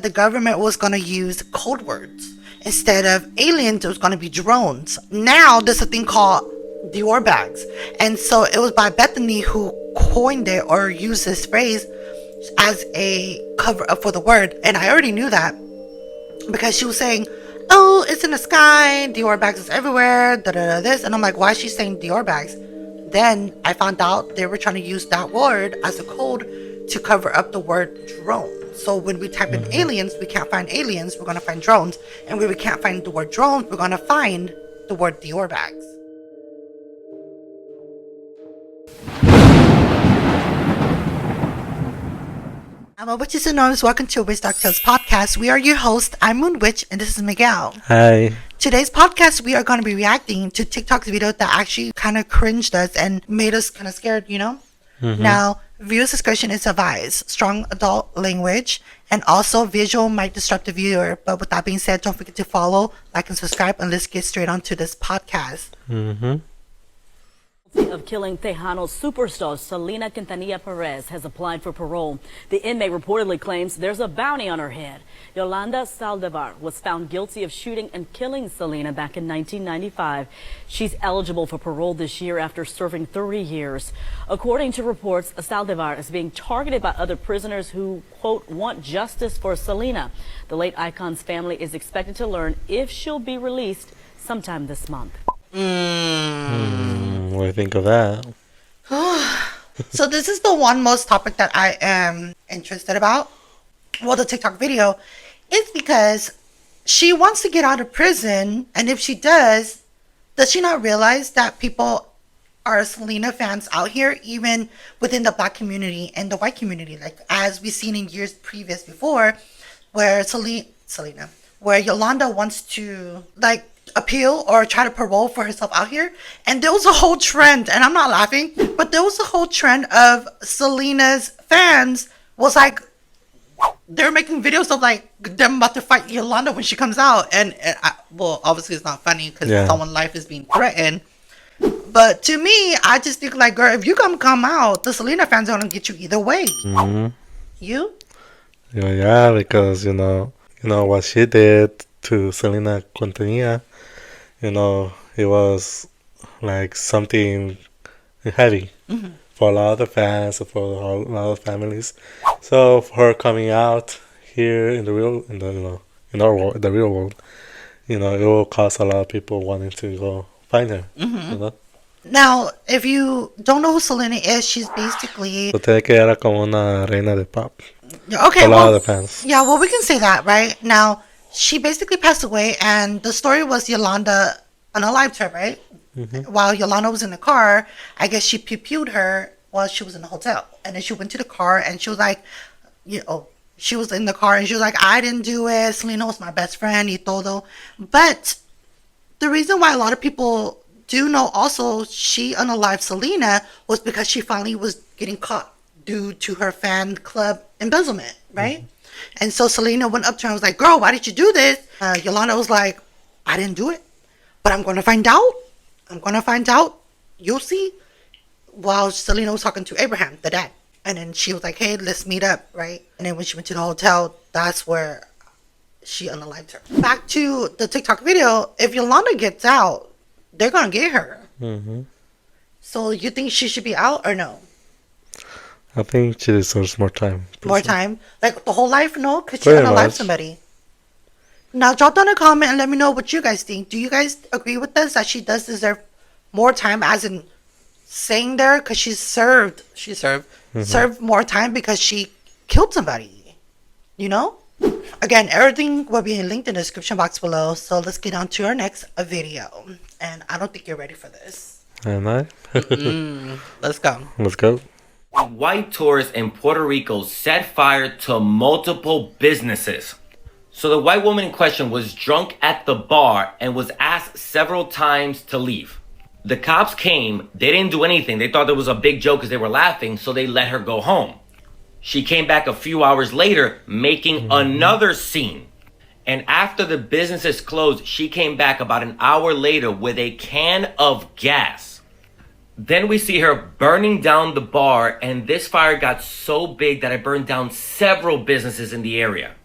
The government was going to use code words. Instead of aliens, it was going to be drones. Now there's a thing called Dior bags. And so it was by Bethany who coined it or used this phrase as a cover up for the word. And I already knew that because she was saying, oh, it's in the sky, Dior bags is everywhere, this. And I'm like, why is she saying Dior bags? Then I found out they were trying to use that word as a code to cover up the word drone. So when we type in aliens, we can't find aliens, we're going to find drones. And when we can't find the word drones, we're going to find the word Dior bags. I'm a Witches Anonymous. Welcome to WitchDarkTales podcast. We are your host. I'm Moon Witch, and this is Miguel. Hi. Today's podcast, we are going to be reacting to TikTok's video that actually kind of cringed us and made us kind of scared, you know? Now, viewer discretion is advised. Strong adult language and also visual might disrupt the viewer. But with that being said, don't forget to follow, like, and subscribe, and let's get straight on to this podcast. Of killing Tejano superstar Selena Quintanilla Perez has applied for parole. The inmate reportedly claims there's a bounty on her head. Yolanda Saldivar was found guilty of shooting and killing Selena back in 1995. She's eligible for parole this year after serving 30 years. According to reports, Saldivar is being targeted by other prisoners who, quote, want justice for Selena. The late icon's family is expected to learn if she'll be released sometime this month. What do you think of that? So this is the one most topic that I am interested about. Well, the TikTok video is because she wants to get out of prison. And if she does she not realize that people are Selena fans out here, even within the black community and the white community? Like, as we've seen in years previous before, where Selena, where Yolanda wants to, like, appeal or try to parole for herself out here. And there was a whole trend, and I'm not laughing, but there was a whole trend of Selena's fans was like, they're making videos of like them about to fight Yolanda when she comes out. And well, obviously it's not funny because someone's life is being threatened. But to me, I just think like, girl, if you come out, the Selena fans are gonna get you either way. You? Yeah, because you know what she did to Selena Quintanilla. It was like something heavy for a lot of the fans, for a lot of families. So for her coming out here in the real world, it will cause a lot of people wanting to go find her. Now, if you don't know who Selena is, she's basically... So tiene que era como una reina de pop. Okay, for a lot of the fans. Yeah, well, we can say that, right? Now, she basically passed away, and the story was Yolanda unalived her, right? While Yolanda was in the car, I guess she pew-pewed her while she was in the hotel. And then she went to the car, and she was like, she was in the car, and she was like, I didn't do it. Selena was my best friend, y todo. But the reason why a lot of people do know also she unalived Selena was because she finally was getting caught due to her fan club embezzlement, right? And so Selena went up to her and was like, girl, why did you do this? Yolanda was like, I didn't do it, but I'm going to find out. I'm going to find out. You'll see. While Selena was talking to Abraham, the dad. And then she was like, hey, let's meet up, right? And then when she went to the hotel, that's where she unalived her. Back to the TikTok video. If Yolanda gets out, they're going to get her. So you think she should be out or no? I think she deserves more time. More time? Like the whole life? No? Because she's going to live somebody. Now, drop down a comment and let me know what you guys think. Do you guys agree with us that she does deserve more time, as in saying there? Because she served more time because she killed somebody. You know? Again, everything will be linked in the description box below. So let's get on to our next video. And I don't think you're ready for this. Am I? Let's go. Let's go. White tourists in Puerto Rico set fire to multiple businesses. So the white woman in question was drunk at the bar and was asked several times to leave. The cops came, they didn't do anything. They thought there was a big joke because they were laughing, so they let her go home. She came back a few hours later making another scene. And after the businesses closed, she came back about an hour later with a can of gas. Then we see her burning down the bar, and this fire got so big that it burned down several businesses in the area.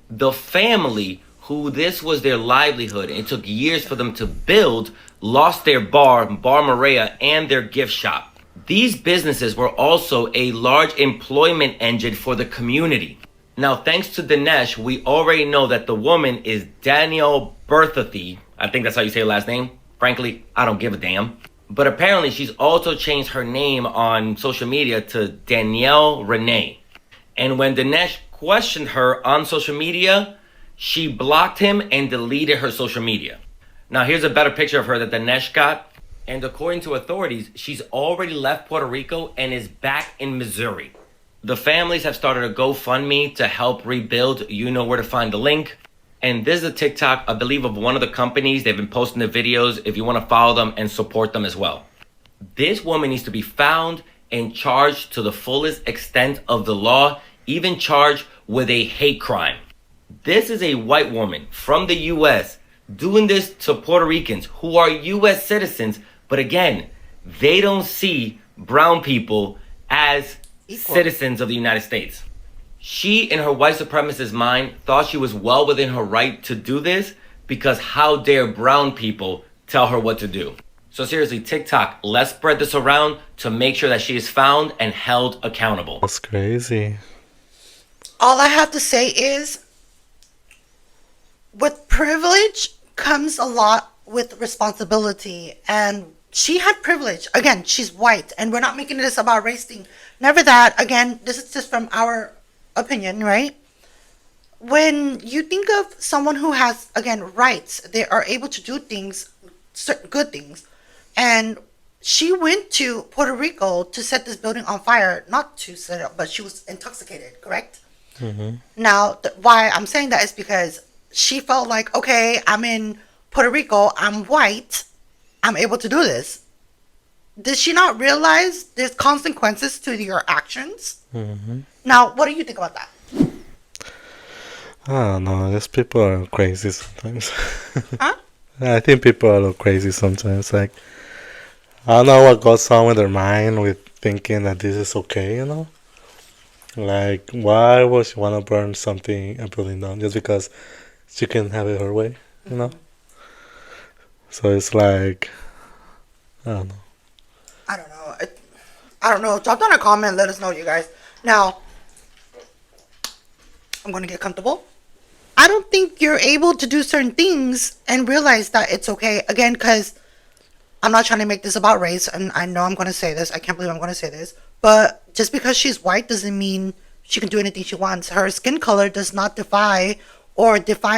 The family, who this was their livelihood and it took years for them to build, lost their bar Maria, and their gift shop. These businesses were also a large employment engine for the community. Now, thanks to Dinesh, we already know that the woman is Danielle Berthathy. I think that's how you say her last name. Frankly, I don't give a damn. But apparently, she's also changed her name on social media to Danielle Renee. And when Dinesh questioned her on social media, she blocked him and deleted her social media. Now, here's a better picture of her that Dinesh got. And according to authorities, she's already left Puerto Rico and is back in Missouri. The families have started a GoFundMe to help rebuild. You know where to find the link. And this is a TikTok, I believe, of one of the companies. They've been posting the videos if you want to follow them and support them as well. This woman needs to be found and charged to the fullest extent of the law, even charged with a hate crime. This is a white woman from the U.S. doing this to Puerto Ricans who are U.S. citizens, but again, they don't see brown people as citizens of the United States. She, in her white supremacist mind, thought she was well within her right to do this because how dare brown people tell her what to do. So seriously, TikTok, let's spread this around to make sure that she is found and held accountable. That's crazy. All I have to say is, with privilege comes a lot with responsibility, and she had privilege. Again, she's white, and we're not making this about race thing. Never that. Again, this is just from our opinion, right? When you think of someone who has, again, rights, they are able to do things, certain good things, and she went to Puerto Rico to set this building on fire, not to set it up, but she was intoxicated, correct? Mm-hmm. Now, why I'm saying that is because she felt like, okay, I'm in Puerto Rico, I'm white, I'm able to do this. Did she not realize there's consequences to your actions? Mm-hmm. Now, what do you think about that? I don't know. These people are crazy sometimes. Huh? I think people are a little crazy sometimes. Like, I don't know what goes on with their mind with thinking that this is okay, you know? Like, why would she want to burn something, a building down, just because she can have it her way, you know? So it's like, I don't know. I don't know. I don't know. Drop down a comment. Let us know, you guys. Now, I'm going to get comfortable. I don't think you're able to do certain things and realize that it's okay. Again, because I'm not trying to make this about race, and I know I'm going to say this. I can't believe I'm going to say this. But just because she's white doesn't mean she can do anything she wants. Her skin color does not define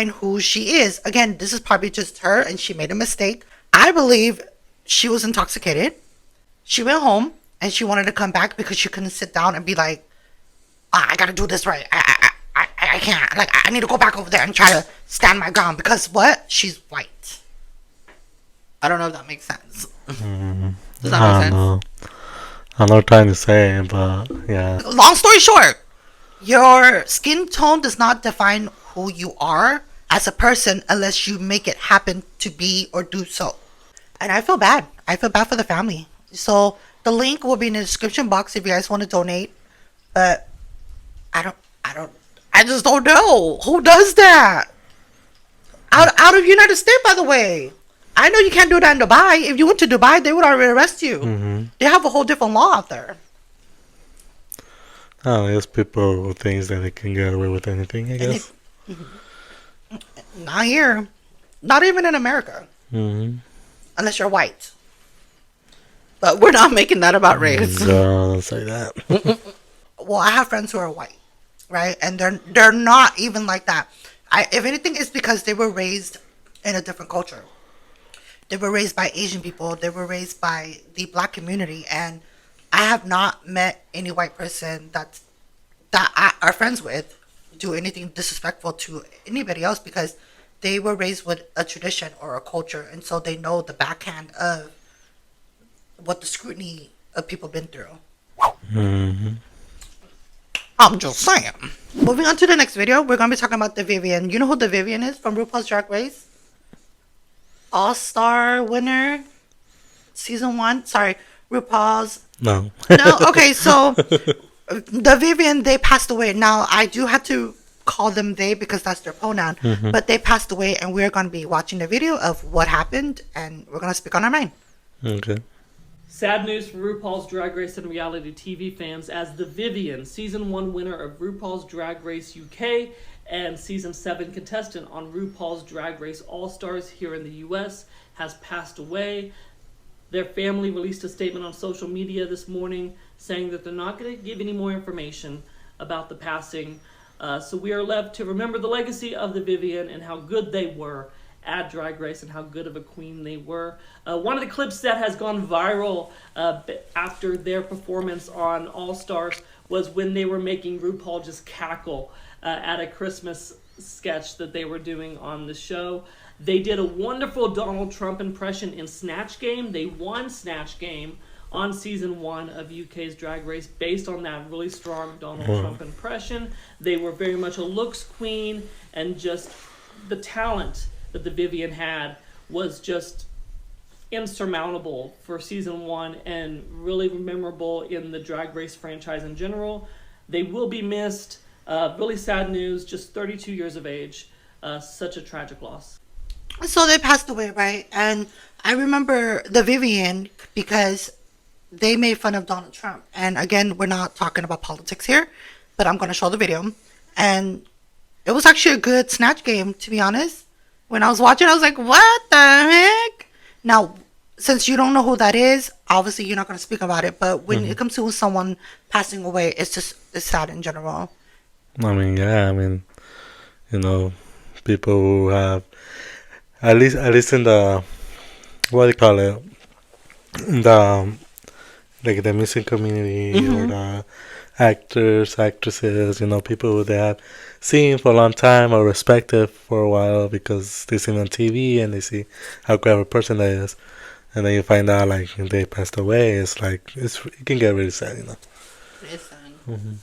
who she is. Again, this is probably just her, and she made a mistake. I believe she was intoxicated. She went home, and she wanted to come back because she couldn't sit down and be like, I got to do this right. I can't. Like, I need to go back over there and try to stand my ground because what? She's white. I don't know if that makes sense. Does that make sense? Know. I'm not trying to say, but yeah. Long story short, your skin tone does not define who you are as a person unless you make it happen to be or do so. And I feel bad. I feel bad for the family. So the link will be in the description box if you guys want to donate. But I just don't know who does that. Out of United States, by the way. I know you can't do that in Dubai. If you went to Dubai, they would already arrest you. Mm-hmm. They have a whole different law out there. Oh, there's people who think that they can get away with anything, I guess. Not here. Not even in America. Mm-hmm. Unless you're white. But we're not making that about race. No, don't say that. Well, I have friends who are white, right? And they're not even like that. If anything, it's because they were raised in a different culture. They were raised by Asian people. They were raised by the black community. And I have not met any white person that I are friends with do anything disrespectful to anybody else because they were raised with a tradition or a culture. And so they know the backhand of what the scrutiny of people been through. Mm-hmm. I'm just saying. Moving on to the next video, we're going to be talking about the Vivienne. You know who the Vivienne is from RuPaul's Drag Race? All-Star winner, season 1. Sorry, RuPaul's. No. No, okay, so the Vivienne, they passed away. Now, I do have to call them they because that's their pronoun. But they passed away, and we're going to be watching the video of what happened, and we're going to speak on our mind. Okay. Sad news for RuPaul's Drag Race and reality TV fans, as the Vivienne, Season 1 winner of RuPaul's Drag Race UK and Season 7 contestant on RuPaul's Drag Race All-Stars here in the US, has passed away. Their family released a statement on social media this morning saying that they're not going to give any more information about the passing. So we are left to remember the legacy of the Vivienne and how good they were at Drag Race and how good of a queen they were. One of the clips that has gone viral after their performance on All Stars was when they were making RuPaul just cackle at a Christmas sketch that they were doing on the show. They did a wonderful Donald Trump impression in Snatch Game. They won Snatch Game on Season 1 of UK's Drag Race based on that really strong Donald Trump impression. They were very much a looks queen, and just the talent that the Vivienne had was just insurmountable for Season 1 and really memorable in the Drag Race franchise in general. They will be missed. Really sad news, just 32 years of age. Such a tragic loss. So they passed away, right? And I remember the Vivienne because they made fun of Donald Trump. And again, we're not talking about politics here, but I'm going to show the video. And it was actually a good Snatch Game, to be honest. When I was watching, I was like, what the heck? Now, since you don't know who that is, obviously you're not going to speak about it. But when it comes to someone passing away, it's sad in general. I mean, yeah, I mean, you know, people who have, at least in the, what do you call it, the, like the music community or the actors, actresses, you know, people who they have seen for a long time or respected for a while because they see them on TV and they see how great of a person that is. And then you find out, like, they passed away. It's like, it can get really sad, you know. It is sad.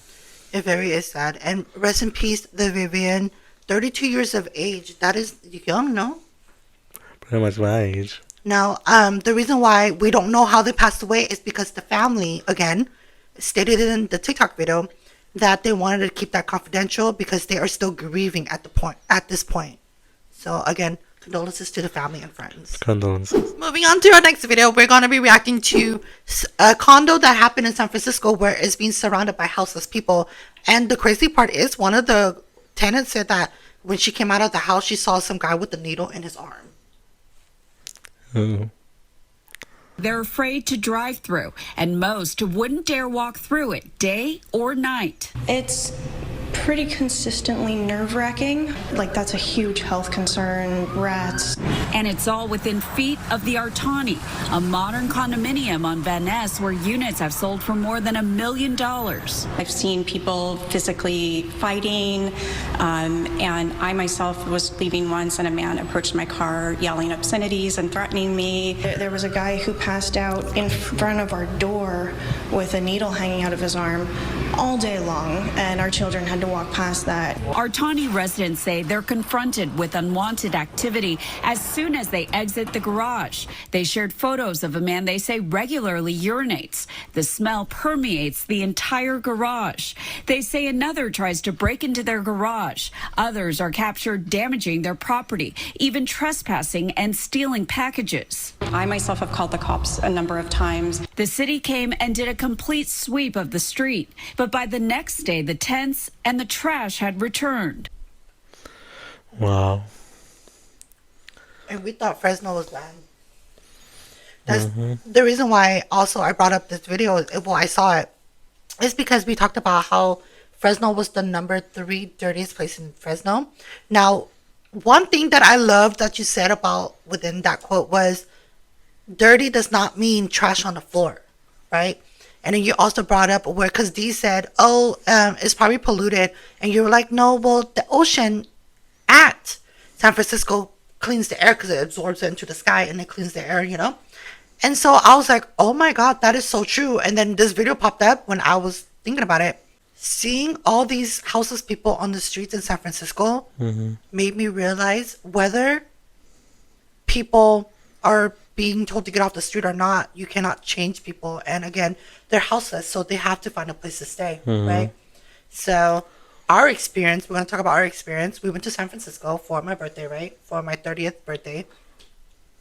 It very is sad. And rest in peace, the Vivienne, 32 years of age. That is young, no? Pretty much my age. Now, the reason why we don't know how they passed away is because the family, again, stated in the TikTok video that they wanted to keep that confidential because they are still grieving at this point. So again, condolences to the family and friends. Condolences. Moving on to our next video, we're going to be reacting to a condo that happened in San Francisco where it's being surrounded by houseless people. And the crazy part is one of the tenants said that when she came out of the house, she saw some guy with a needle in his arm. Oh. They're afraid to drive through, and most wouldn't dare walk through it, day or night. It's pretty consistently nerve-wracking. Like, that's a huge health concern, rats. And it's all within feet of the Artani, a modern condominium on Van Ness where units have sold for more than $1 million. I've seen people physically fighting, and I myself was leaving once, and a man approached my car yelling obscenities and threatening me. There was a guy who passed out in front of our door with a needle hanging out of his arm all day long, and our children had to walk past that. Artani residents say they're confronted with unwanted activity as soon as they exit the garage. They shared photos of a man they say regularly urinates. The smell permeates the entire garage. They say another tries to break into their garage. Others are captured damaging their property, even trespassing and stealing packages. I myself have called the cops a number of times. The city came and did a complete sweep of the street, but by the next day, the tents and the trash had returned. Wow. And we thought Fresno was bad. That's the reason why also I brought up this video. Well, I saw it. It's because we talked about how Fresno was the number 3 dirtiest place in Fresno. Now, one thing that I loved that you said about within that quote was dirty does not mean trash on the floor, right? And then you also brought up where, because Dee said, oh, it's probably polluted. And you were like, no, well, the ocean at San Francisco cleans the air because it absorbs it into the sky and it cleans the air, you know? And so I was like, oh my God, that is so true. And then this video popped up when I was thinking about it. Seeing all these houseless people on the streets in San Francisco made me realize whether people are being told to get off the street or not, you cannot change people. And again, they're houseless, so they have to find a place to stay, right? So our experience. We're going to talk about our experience. We went to San Francisco for my birthday, right? For my 30th birthday.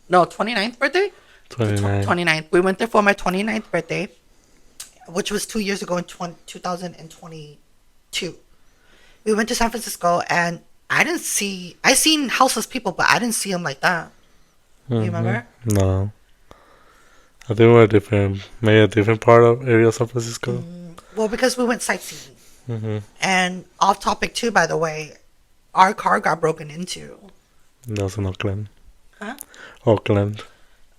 No, 29th birthday? 29. 29th. We went there for my 29th birthday, which was 2 years ago in 2022. We went to San Francisco, and I seen houseless people, but I didn't see them like that. You remember? No. I think we're maybe a different part of area of San Francisco. Well, because we went sightseeing. Mm-hmm. And off topic too, by the way, our car got broken into. That was in Oakland. Huh? Oakland.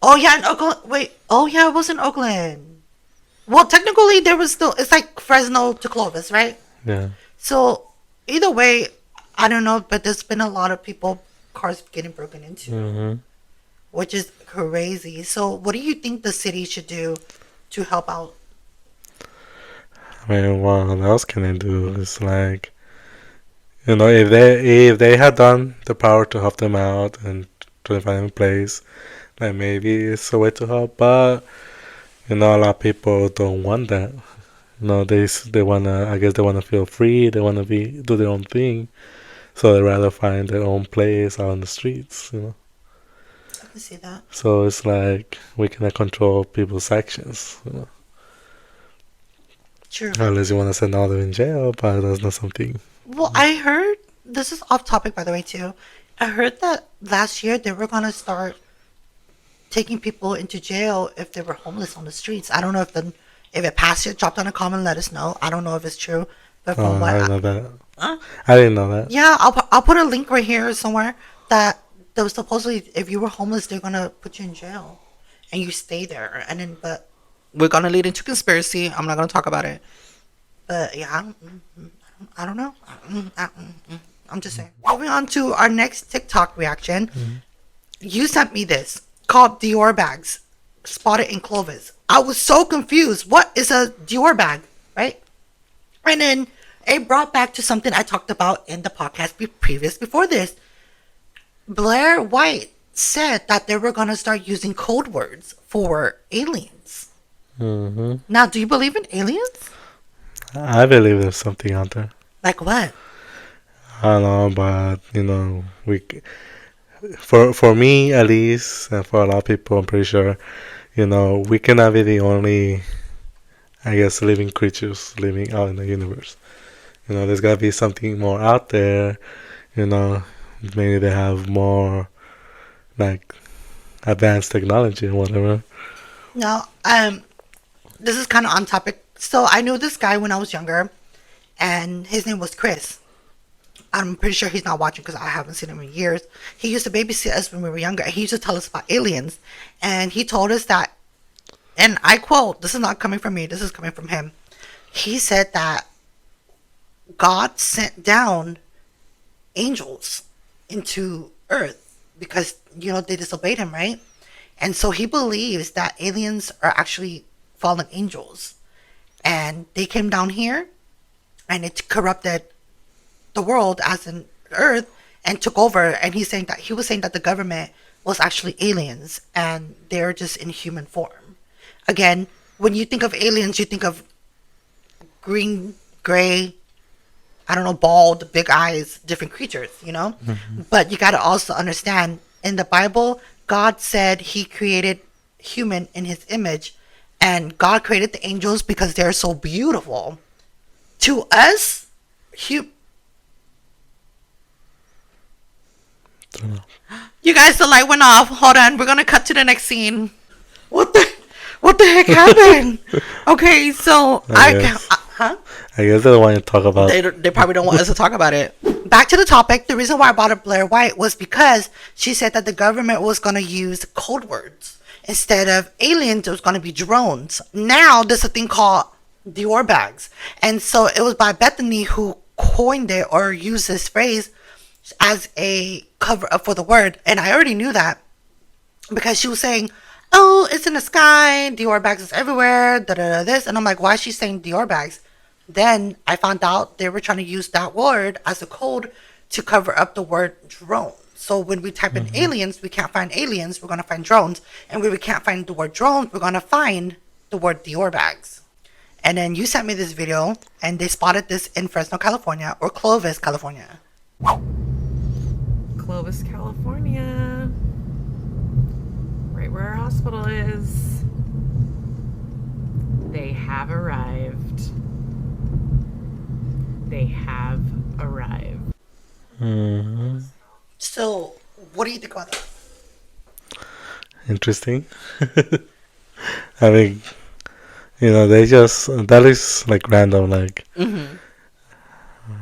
Oh yeah, in Oakland. Wait. Oh yeah, it was in Oakland. Well, technically, there was still. It's like Fresno to Clovis, right? Yeah. So either way, I don't know, but there's been a lot of cars getting broken into, Mm-hmm. which is crazy. So what do you think the city should do to help out? I mean, what else can they do? It's like, if they had done the power to help them out and to find a place, like maybe it's a way to help. But a lot of people don't want that. They wanna. I guess they wanna feel free. They wanna do their own thing. So they rather find their own place out on the streets. I can see that. So it's like we cannot control people's actions. True. Unless you want to send all them in jail, but that's not something. Well, I heard, this is off topic by the way too. I heard that last year they were gonna start taking people into jail if they were homeless on the streets. I don't know if it passed yet. Drop down a comment, let us know. I don't know if it's true, but from what I didn't know that. Huh? I didn't know that. Yeah, I'll put a link right here somewhere that there was supposedly if you were homeless they're gonna put you in jail and you stay there, and then but we're gonna lead into conspiracy. I'm not gonna talk about it, but yeah, I don't know. I'm just saying. Moving on to our next TikTok reaction. You sent me this called Dior bags spotted in Clovis. I was so confused. What is a Dior bag, right? And then it brought back to something I talked about in the podcast before this. Blair White said that they were going to start using code words for aliens. Mm-hmm. Now, do you believe in aliens? I believe there's something out there. Like what? I don't know, but for me at least, and for a lot of people, I'm pretty sure, we cannot be the only, I guess, living creatures living out in the universe. There's gotta be something more out there. Maybe they have more like advanced technology or whatever. No, this is kind of on topic. So I knew this guy when I was younger, and his name was Chris. I'm pretty sure he's not watching because I haven't seen him in years. He used to babysit us when we were younger, and he used to tell us about aliens. And he told us that, and I quote, this is not coming from me, this is coming from him. He said that God sent down angels into Earth because, they disobeyed him, right? And so he believes that aliens are actually fallen angels. And they came down here, and it corrupted the world as in Earth and took over. And he was saying that the government was actually aliens and they're just in human form. Again, when you think of aliens, you think of green, gray, I don't know, bald, big eyes, different creatures, Mm-hmm. But you got to also understand, in the Bible, God said he created human in his image, and God created the angels because they're so beautiful. To us, you guys, the light went off. Hold on, we're gonna cut to the next scene. What the heck happened? Okay, so I guess they don't want to talk about it. They probably don't want us to talk about it. Back to the topic. The reason why I brought up Blair White was because she said that the government was going to use code words. Instead of aliens, it was going to be drones. Now, there's a thing called Dior bags. And so it was by Bethany who coined it or used this phrase as a cover up for the word. And I already knew that because she was saying, oh, it's in the sky, Dior bags is everywhere, this. And I'm like, why is she saying Dior bags? Then I found out they were trying to use that word as a code to cover up the word drone. So when we type in aliens, we can't find aliens, we're going to find drones. And when we can't find the word drones, we're going to find the word Dior bags. And then you sent me this video, and they spotted this in Fresno, California, or Clovis, California. Clovis, California. Right where our hospital is. They have arrived. They have arrived. Mm-hmm. So, what do you think about that? Interesting. I mean, they just, that is like random, like,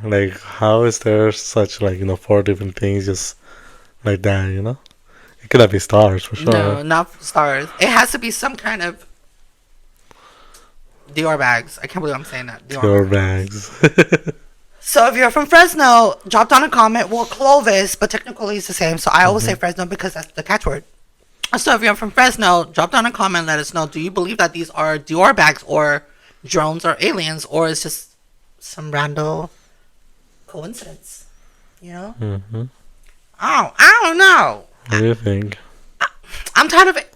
like, how is there such, like, 4 different things just like that, It could have been stars for sure. No, not stars. It has to be some kind of Dior bags. I can't believe I'm saying that. Dior bags. So if you're from Fresno, drop down a comment. Well, Clovis, but technically it's the same. So I always say Fresno because that's the catchword. So if you're from Fresno, drop down a comment and let us know. Do you believe that these are Dior bags or drones or aliens, or it's just some random coincidence? Mm-hmm. I don't know. What do you think? I'm tired of it.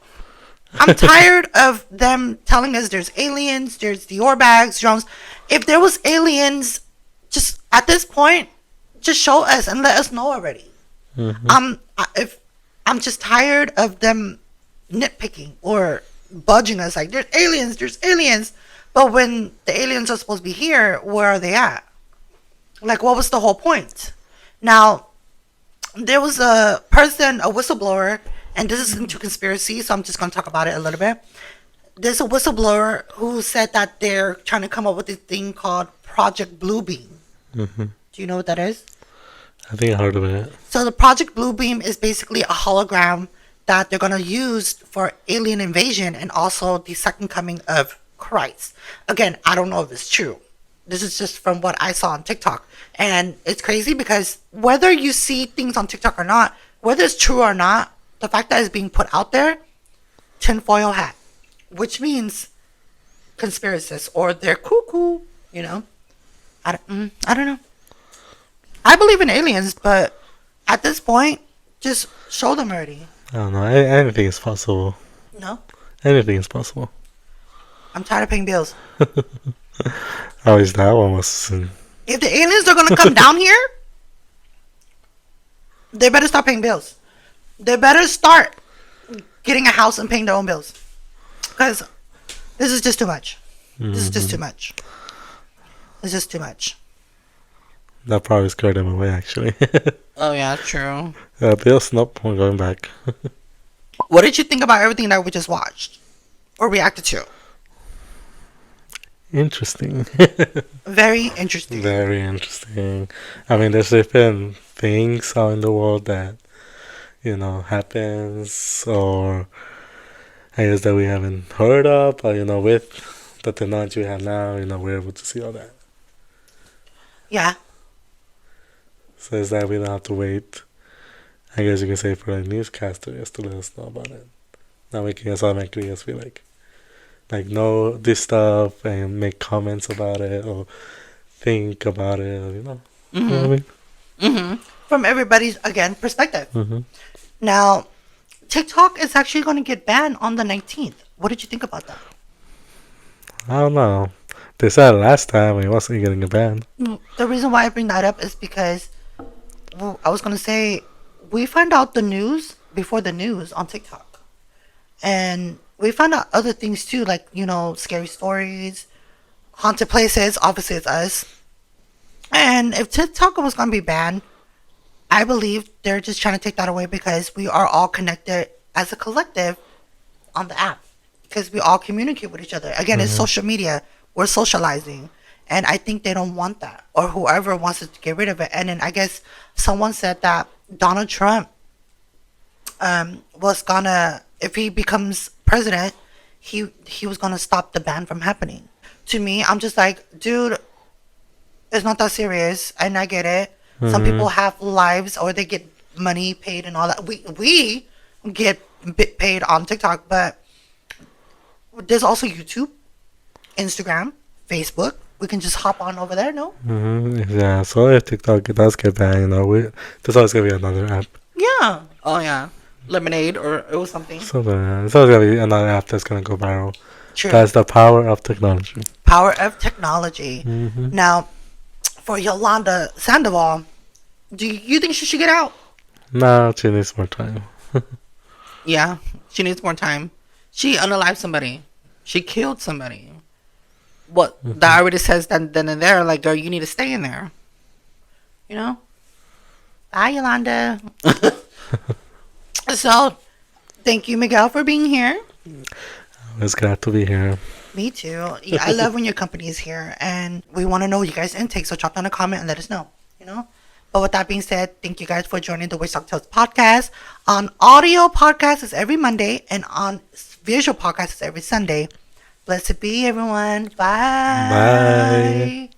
I'm tired of them telling us there's aliens, there's Dior bags, drones. If there was aliens, just at this point, just show us and let us know already. I'm just tired of them nitpicking or budging us like there's aliens. But when the aliens are supposed to be here, where are they at? Like, what was the whole point? Now, there was a person, a whistleblower, and this is into conspiracy, so I'm just going to talk about it a little bit. There's a whistleblower who said that they're trying to come up with this thing called Project Bluebeam. Mm-hmm. Do you know what that is? I think I heard of it. So the Project Bluebeam is basically a hologram that they're going to use for alien invasion and also the second coming of Christ. Again, I don't know if it's true. This is just from what I saw on TikTok. And it's crazy because whether you see things on TikTok or not, whether it's true or not, the fact that it's being put out there, tinfoil hat, which means conspiracists or they're cuckoo, I don't know. I believe in aliens, but at this point, just show them already. I don't know. Anything is possible. No? Anything is possible. I'm tired of paying bills. How is that one was? If the aliens are going to come down here, they better stop paying bills. They better start getting a house and paying their own bills. Because this is just too much. This is just too much. It's just too much. That probably scared them away, actually. Oh, yeah, true. Bills, nope, we're going back. What did you think about everything that we just watched or reacted to? Interesting. Very interesting. Very interesting. I mean, there's different things out in the world that, happens, or I guess that we haven't heard of, but, with the technology we have now, we're able to see all that. Yeah. So it's that we don't have to wait, I guess you can say, for a newscaster just to let us know about it. Now we can just automatically just be like know this stuff and make comments about it or think about it, or, you know what I mean? Mm-hmm. From everybody's, again, perspective. Mm-hmm. Now, TikTok is actually going to get banned on the 19th. What did you think about that? I don't know. They said last time it wasn't getting a ban. The reason why I bring that up is because, well, I was going to say, we find out the news before the news on TikTok. And we found out other things too, like, scary stories, haunted places. Obviously, it's us. And if TikTok was going to be banned, I believe they're just trying to take that away because we are all connected as a collective on the app. Because we all communicate with each other. Again, it's social media. We're socializing. And I think they don't want that. Or whoever wants to get rid of it. And then I guess someone said that Donald Trump was gonna, if he becomes president, he was gonna stop the ban from happening. To me, I'm just like, dude, it's not that serious. And I get it. Some people have lives or they get money paid and all that. We get paid on TikTok, but there's also YouTube, Instagram, Facebook. We can just hop on over there, no? Yeah, so if TikTok does get banned, there's always going to be another app. Yeah. Oh, yeah. Lemonade or something. So there's always going to be another app that's going to go viral. True. That's the power of technology. Power of technology. Now, for Yolanda Sandoval, do you think she should get out? No, she needs more time. Yeah, she needs more time. She unalived somebody. She killed somebody. What? That already says that then and there, like, girl, you need to stay in there. You know? Bye, Yolanda. So, thank you, Miguel, for being here. It's glad to be here. Me too. Yeah, I love when your company is here, and we want to know you guys' intake. So drop down a comment and let us know. You know. But with that being said, thank you guys for joining the WitchDarkTales podcast. On audio podcast is every Monday, and on visual podcast is every Sunday. Blessed be everyone. Bye. Bye.